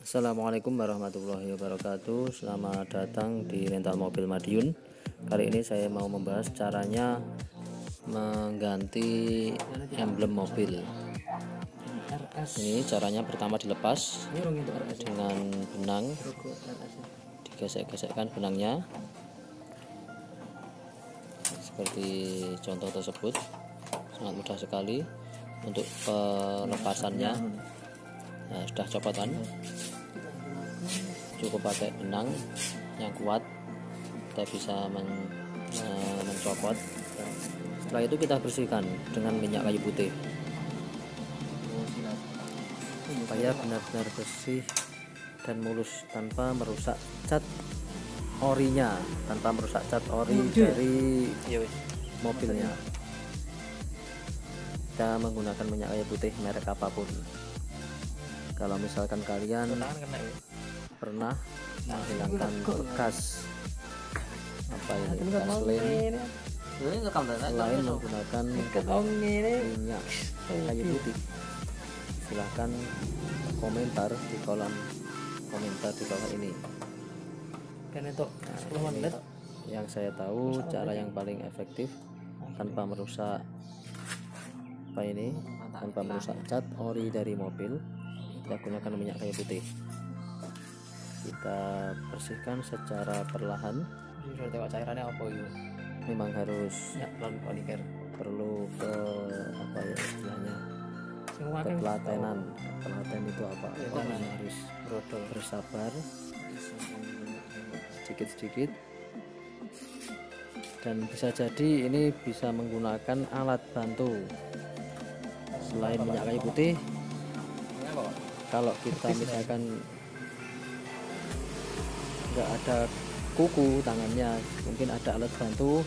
Assalamualaikum warahmatullahi wabarakatuh. Selamat datang di Rental Mobil Madiun. Kali ini saya mau membahas caranya mengganti emblem mobil. Ini caranya pertama dilepas dengan benang, digesek-gesekkan benangnya seperti contoh tersebut. Sangat mudah sekali untuk pelepasannya. Nah, sudah copotan, cukup pakai benang yang kuat, kita bisa mencopot. Setelah itu kita bersihkan dengan minyak kayu putih supaya benar-benar bersih dan mulus tanpa merusak cat orinya, tanpa merusak cat ori dari mobilnya. Kita menggunakan minyak kayu putih merek apapun. Kalau misalkan kalian pernah menghilangkan bekas bekas lem selain menggunakan minyak kayu putih, silahkan komentar di kolom komentar di bawah ini. Yang saya tahu cara yang paling efektif tanpa merusak tanpa merusak cat ori dari mobil, kita gunakan minyak kayu putih. Kita bersihkan secara perlahan. Memang harus perlu istilahnya ketelatenan. Telaten itu apa? Harus bersabar sedikit-sedikit, dan bisa jadi ini bisa menggunakan alat bantu selain minyak kayu putih. Kalau kita misalkan nggak ada kuku tangannya, mungkin ada alat bantu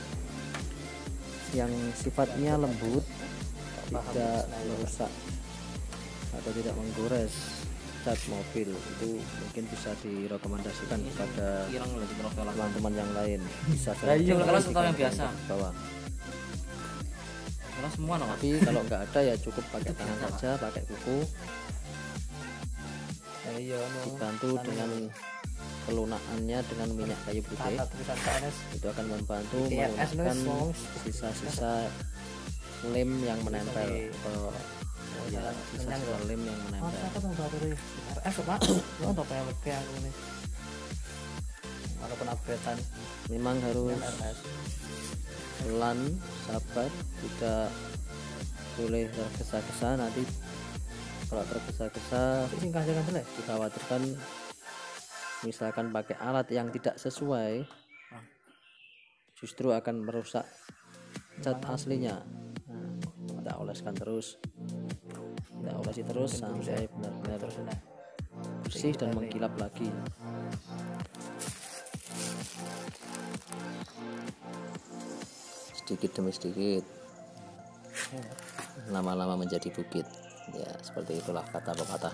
yang sifatnya lembut, tidak merusak atau tidak menggores cat mobil. Itu mungkin bisa direkomendasikan kepada teman-teman yang lain. Bisa yang biasa bawah. Semua tapi kalau nggak ada ya cukup pakai tangan saja, pakai kuku. Dibantu dengan pelunakannya dengan minyak kayu putih, itu akan membantu melunakkan sisa-sisa lem yang menempel sisa-sisa lem yang menempel. Memang harus pelan, sabar, tidak boleh tergesa-gesa. Nanti kalau tergesa-gesa dikhawatirkan misalkan pakai alat yang tidak sesuai, justru akan merusak cat aslinya. Kita oleskan terus, kita olesi terus sampai benar-benar bersih dan mengkilap lagi. Sedikit demi sedikit, lama-lama menjadi bukit. Ya, seperti itulah kata pepatah.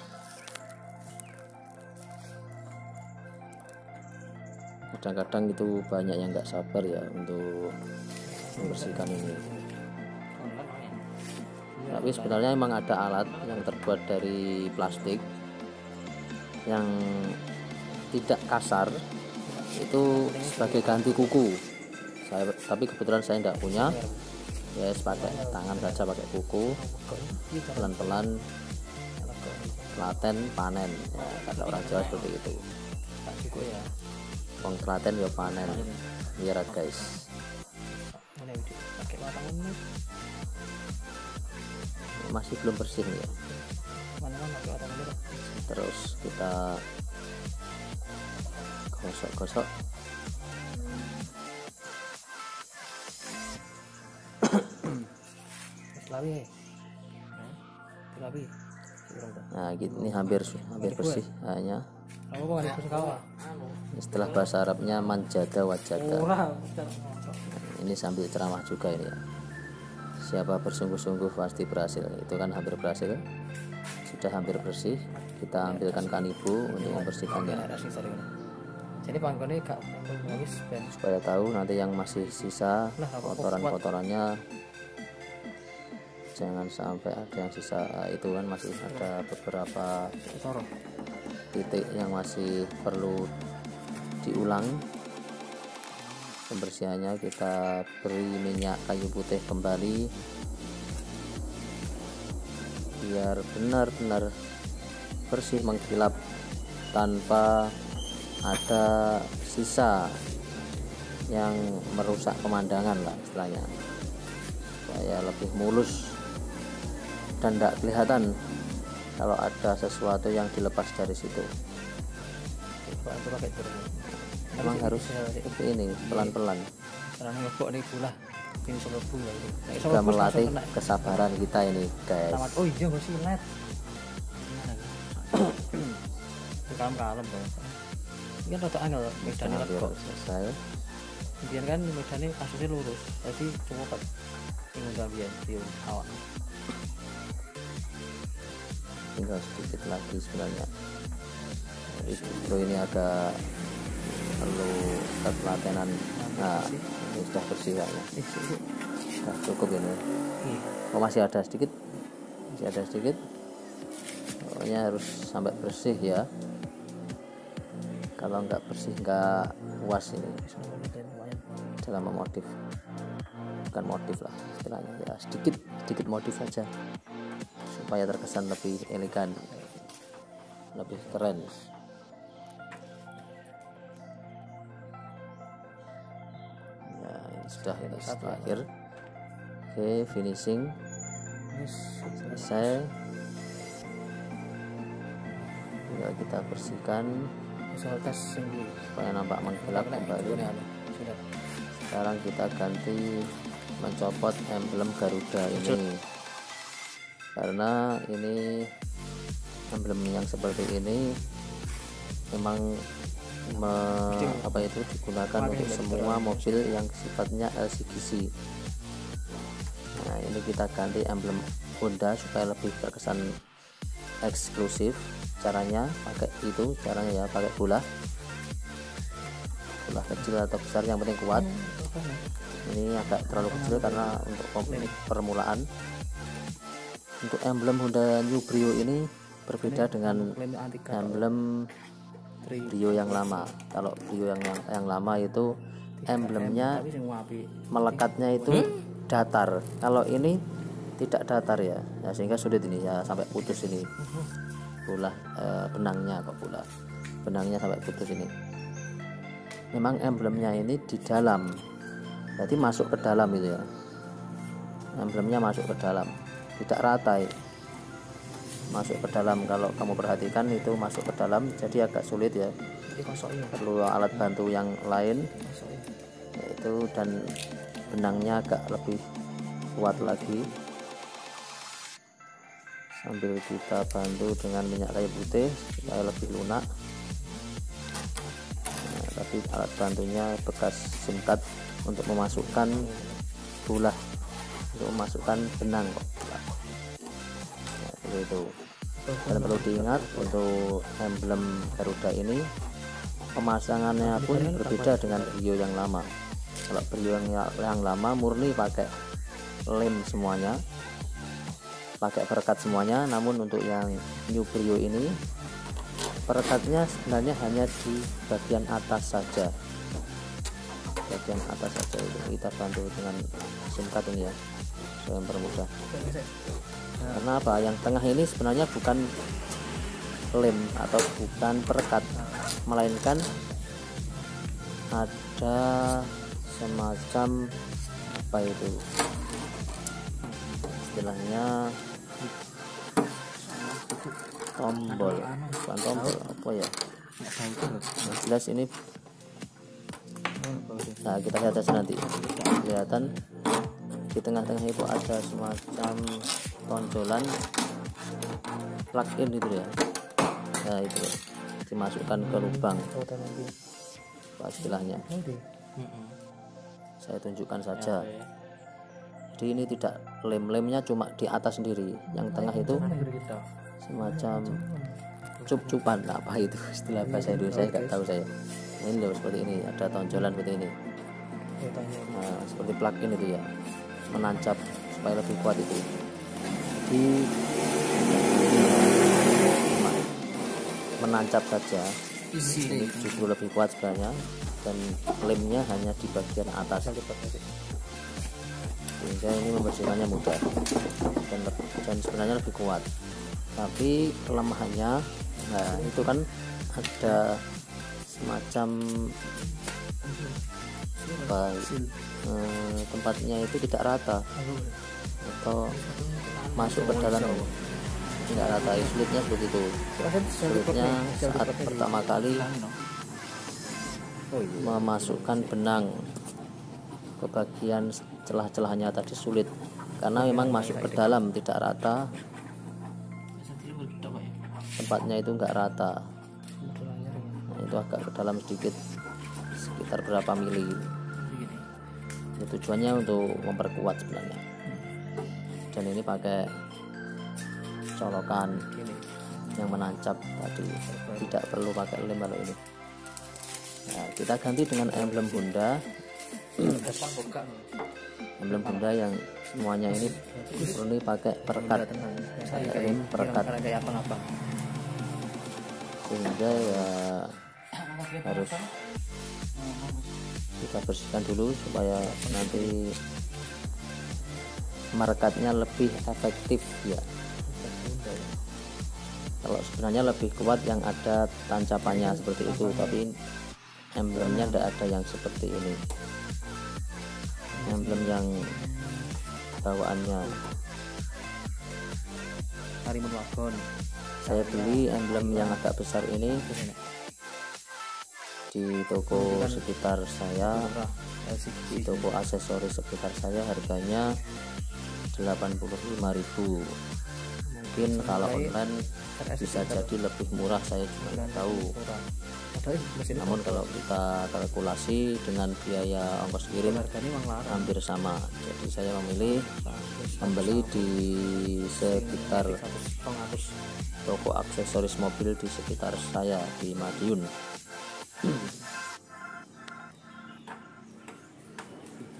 Kadang-kadang itu banyak yang nggak sabar ya untuk membersihkan ini. Tapi sebenarnya memang ada alat yang terbuat dari plastik yang tidak kasar, itu sebagai ganti kuku. Tapi kebetulan saya tidak punya, ya pakai tangan saja, pakai kuku, pelan-pelan telaten panen, ya, kata orang Jawa seperti itu. Wong telaten ya panen, biar guys. Masih belum bersih ya. Terus kita gosok-gosok. Nah, ini hampir bersih hanya. Setelah bahasa Arabnya manjada wajada. Ini sambil ceramah juga ini ya. Siapa bersungguh-sungguh pasti berhasil. Itu kan hampir berhasil. Sudah hampir bersih. Kita ambilkan kanibu untuk membersihkannya. Supaya tahu nanti yang masih sisa kotoran-kotorannya, jangan sampai ada yang sisa. Itu kan masih ada beberapa titik yang masih perlu diulang pembersihannya. Kita beri minyak kayu putih kembali biar benar-benar bersih mengkilap tanpa ada sisa yang merusak pemandangan lah istilahnya, supaya lebih mulus dan tidak kelihatan kalau ada sesuatu yang dilepas dari situ. Emang harus seperti ini, pelan-pelan. Juga melatih kesabaran kita ini guys. Oh iya masih LED. Kalem-kalem bang. Ini kan rada angel medane lego. Selesai. Biar kan medane kasusnya lurus, jadi cepet. Tinggal gambian view awak. Tinggal sedikit lagi sebenarnya. Jadi justru ini agak perlu ketelatenan. Nah, ini sudah bersih kayaknya. Sudah cukup ini. Oh masih ada sedikit. Masih ada sedikit. Pokoknya harus sampai bersih ya. Kalau nggak bersih nggak puas ini dalam memotif. Bukan motif lah istilahnya ya, sedikit modif saja supaya terkesan lebih elegan, lebih keren. Ya ini sudah terakhir. Oke, finishing selesai. Tinggal kita bersihkan supaya nampak mengkilap kembali. Sekarang kita ganti mencopot emblem Garuda ini, karena ini emblem yang seperti ini memang digunakan untuk semua mobil yang sifatnya LCGC. Nah ini kita ganti emblem Honda supaya lebih terkesan eksklusif. Caranya pakai itu, caranya ya pakai bola kecil atau besar yang penting kuat. Ini agak terlalu kecil karena untuk permulaan. Untuk emblem Honda New Brio ini berbeda dengan emblem Brio yang lama. Kalau Brio yang lama itu emblemnya melekatnya itu datar. Kalau ini tidak datar ya, sehingga sulit ini ya, sampai putus ini bola benangnya sampai putus ini. Memang emblemnya ini di dalam, jadi masuk ke dalam itu ya, emblemnya masuk ke dalam, tidak rata, masuk ke dalam. Kalau kamu perhatikan itu masuk ke dalam, jadi agak sulit ya, perlu alat bantu yang lain yaitu, dan benangnya agak lebih kuat lagi. Sambil kita bantu dengan minyak kayu putih supaya lebih lunak. Nah, tapi alat bantunya bekas singkat untuk memasukkan bola, untuk memasukkan benang kok. Nah, itu. Dan perlu diingat untuk emblem Garuda ini pemasangannya pun berbeda dengan Brio yang lama. Kalau Brio yang lama murni pakai lem semuanya, pakai perekat semuanya. Namun untuk yang New Brio ini perekatnya sebenarnya hanya di bagian atas saja, itu kita bantu dengan singkat ini ya, supaya mempermudah. Karena apa, yang tengah ini sebenarnya bukan lem atau bukan perekat, melainkan ada semacam apa itu istilahnya, tombol, bukan tombol, apa ya, jelas ini. Nah kita lihat aja nanti, kelihatan di tengah-tengah itu ada semacam tonjolan plug-in itu ya. Nah itu dimasukkan ke lubang, apa istilahnya, saya tunjukkan saja. Jadi ini tidak lem-lemnya, cuma di atas sendiri, yang tengah itu semacam cup-cupan, apa itu istilah bahasa Indonesia nggak tahu saya. Ini loh seperti ini, ada tonjolan seperti ini. Nah, seperti plug-in itu ya, menancap supaya lebih kuat itu. Jadi menancap saja, ini justru lebih kuat sebenarnya, dan lemnya hanya di bagian atas, sehingga ini membersihkannya mudah dan sebenarnya lebih kuat. Tapi kelemahannya, nah itu kan ada semacam tempatnya itu tidak rata atau masuk ke dalam tidak rata, sulitnya seperti itu. Sulitnya saat pertama kali memasukkan benang ke bagian celah-celahnya tadi sulit, karena memang masuk ke dalam tidak rata, tempatnya itu enggak rata. Nah, itu agak ke dalam sedikit, sekitar berapa mili. Ini tujuannya untuk memperkuat sebenarnya. Dan ini pakai colokan yang menancap tadi, tidak perlu pakai lem kalau ini. Nah, kita ganti dengan emblem Honda. Emblem Honda yang semuanya ini murni pakai perekat, lem perekat, sehingga ya harus kita bersihkan dulu supaya nanti merekatnya lebih efektif ya. Kalau sebenarnya lebih kuat yang ada tancapannya seperti itu, tapi emblemnya tidak ada yang seperti ini. Emblem yang bawaannya, saya beli emblem yang agak besar ini di toko sekitar saya, di toko aksesoris sekitar saya, harganya 85.000. Mungkin kalau online bisa jadi lebih murah, saya juga nggak tahu. Namun kalau kita kalkulasi dengan biaya ongkos kirim hampir sama, jadi saya memilih membeli di sekitar toko aksesoris mobil di sekitar saya di Madiun.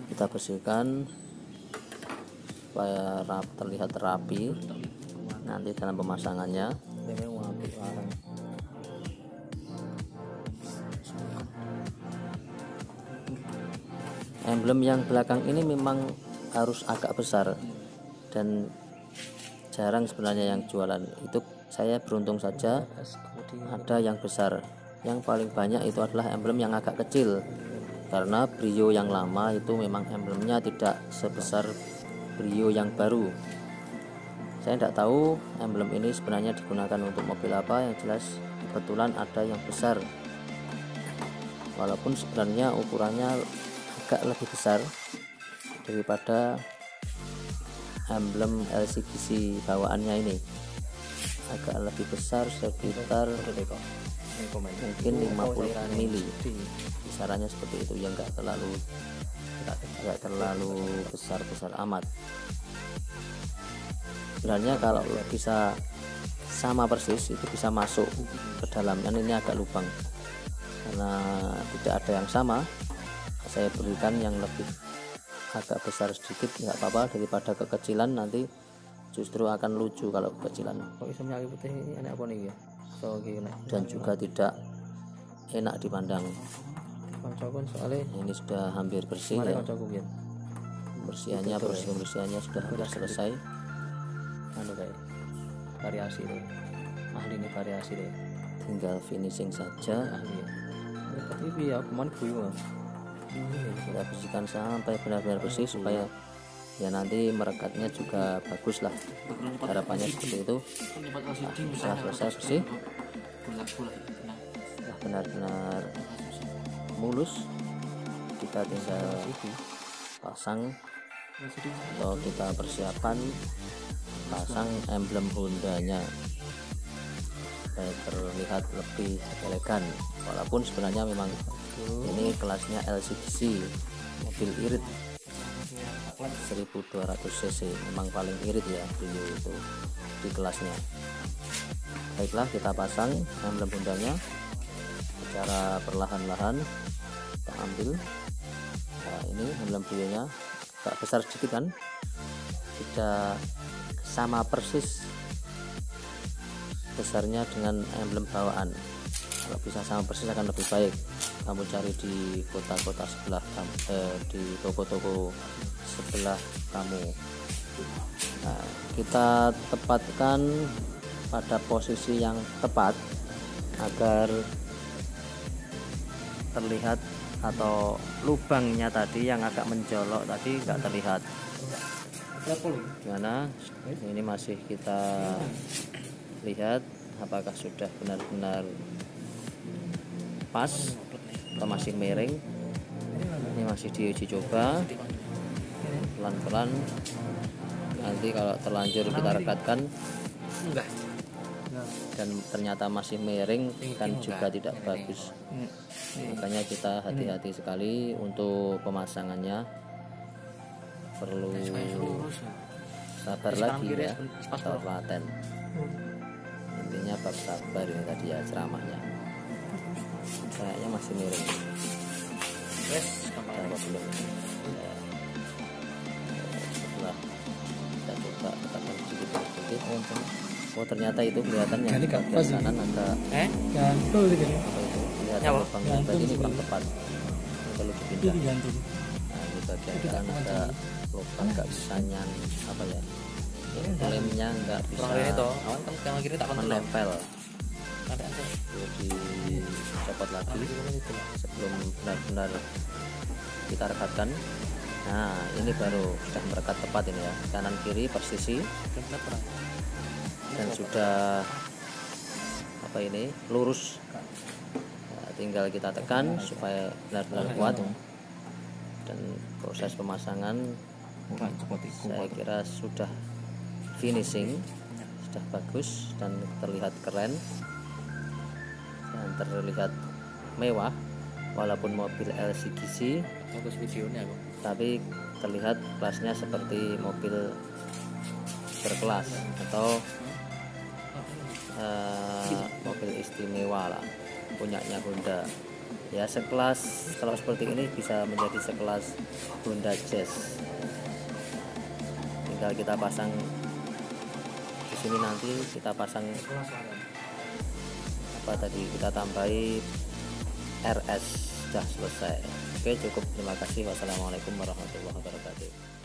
Kita bersihkan supaya terlihat rapi nanti dalam pemasangannya. Emblem yang belakang ini memang harus agak besar dan jarang sebenarnya yang jualan. Itu saya beruntung saja ada yang besar. Yang paling banyak itu adalah emblem yang agak kecil, karena Brio yang lama itu memang emblemnya tidak sebesar Brio yang baru. Saya tidak tahu emblem ini sebenarnya digunakan untuk mobil apa, yang jelas kebetulan ada yang besar, walaupun sebenarnya ukurannya agak lebih besar daripada emblem LCGC bawaannya ini. Agak lebih besar sekitar mungkin 50 mili, kisarannya seperti itu ya, enggak terlalu besar amat. Sebenarnya kalau bisa sama persis itu bisa masuk ke dalam, dan ini agak lubang karena tidak ada yang sama. Saya berikan yang lebih agak besar sedikit, nggak apa-apa, daripada kekecilan nanti justru akan lucu kalau kekecilan. Dan juga tidak enak dipandang. Ini sudah hampir bersih ya, pembersihannya sudah hampir selesai. Variasi deh, ahli nih variasi deh, tinggal finishing saja. Tapi ya kemana kita bersihkan sampai benar-benar bersih supaya ya nanti merekatnya juga bagus lah, harapannya seperti itu. Sudah selesai bersih, benar-benar mulus, kita tinggal pasang atau kita persiapan pasang emblem Hondanya supaya terlihat lebih elegan, walaupun sebenarnya memang ini kelasnya LCGC, mobil irit 1200 cc, memang paling irit ya Brio itu di kelasnya. Baiklah, kita pasang emblem Hondanya secara perlahan-lahan, kita ambil. Nah, ini emblem Brio-nya agak besar sedikit kan, tidak sama persis besarnya dengan emblem bawaan. Kalau bisa sama persis akan lebih baik. Kamu cari di kota-kota sebelah kamu, di toko-toko sebelah kamu. Nah, kita tepatkan pada posisi yang tepat agar terlihat, atau lubangnya tadi yang agak menjolok tadi nggak terlihat. Gimana? Ini masih kita lihat apakah sudah benar-benar pas atau masih miring. Ini masih diuji coba pelan-pelan. Nanti kalau terlanjur kita rekatkan dan ternyata masih miring kan juga tidak bagus. Makanya kita hati-hati sekali untuk pemasangannya, perlu sabar lagi ya, atau telaten. Intinya bab sabar ini tadi ya ceramahnya. Kayaknya masih miring. Apa belum? Setelah kita coba tekan sedikit. Oh ternyata itu kelihatan yang bagian kanan agak gantul gitu. apa itu? Kelihatan lubangnya berarti ini kurang tepat. Ini perlu dipindah. Nah ini bagian kanan ada lubang nggak bisa apa ya? Lemnya nggak bisa menempel. Perlu dicopot lagi sebelum benar-benar kita rekatkan. Nah ini baru sudah merekat tepat ini ya, kanan kiri persisi dan sudah apa ini lurus. Nah, tinggal kita tekan supaya benar-benar kuat, dan proses pemasangan saya kira sudah finishing, sudah bagus dan terlihat keren dan terlihat mewah. Walaupun mobil LCGC Bagus videonya kok. tapi terlihat kelasnya seperti mobil berkelas atau mobil istimewa lah, punyanya Honda ya. Sekelas, kalau seperti ini bisa menjadi sekelas Honda Jazz. Tinggal kita pasang di sini, nanti kita pasang apa tadi, kita tambahi RS, sudah selesai. Oke cukup, terima kasih. Wassalamualaikum warahmatullahi wabarakatuh.